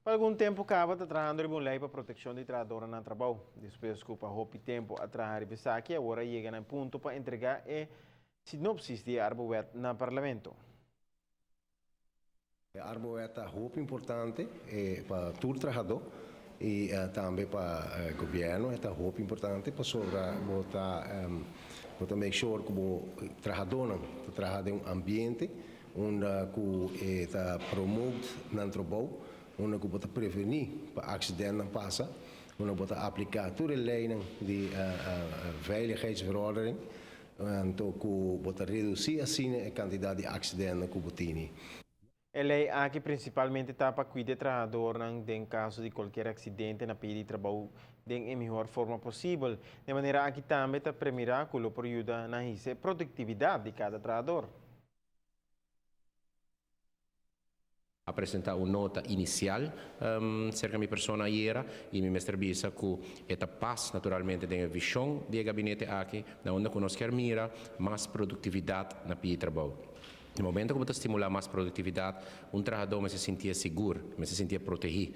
Por algum tempo, acaba trabalhando em uma lei para proteção de trabalhadores no trabalho. Depois que o tempo a trabalhar aqui, agora chega no ponto para entregar a sinopse de Arbowet no Parlamento. A Arbowet é muito importante para todo trabalhador e também para o governo. É muito importante para make sure que o trabalhador trabalha em um ambiente onde promove o trabalho, onde pode prevenir para acidentes não passar, onde pode aplicar toda a lei de veiligheidsverordening, então pode reduzir assim a quantidade de acidentes que pode. A lei aqui principalmente está para cuidar do trabalhador em caso de qualquer acidente na pede de trabalho da melhor forma possível. De maneira aqui também está premirar que por ajuda na produtividade de cada trabalhador. Apresentar uma nota inicial cerca de persona iera e mi mestre bisa que esta passa naturalmente tem a visão do gabinete aqui, onde conosco mira mais produtividade na pia de trabalho. No momento que você estimular mais produtividade, trabalhador se sentia seguro, se sentia protegido.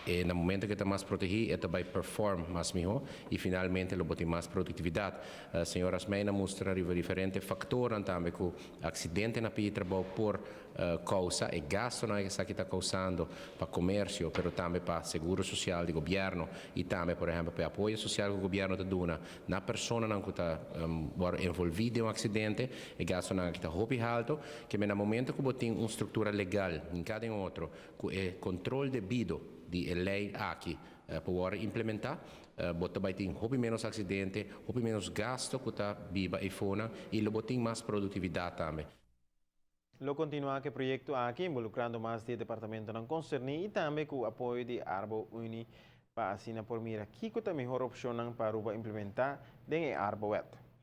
E no momento que está mais protegido, ele vai perform mais melhor e finalmente ele tem mais produtividade. Senhoras Meina mostra diferentes fatores também que o acidente na pia de trabalho por causa e gasto que está causando para o comércio, mas também para o seguro social do governo e também, por exemplo, para o apoio social que o governo está dando na pessoa que está envolvida em um acidente e gasto que está alto, que no momento que você tem uma estrutura legal em cada outro, que é controle devido de lei aqui para implementar, você vai ter menos acidente, menos gasto que está viva e fora e você tem mais produtividade também. Lo continua que proyecto aqui involucrando más de departamento não concerni e também com o apoio de Arbo Uni para assinar por mira que é a melhor opção para implementar em Arbowet.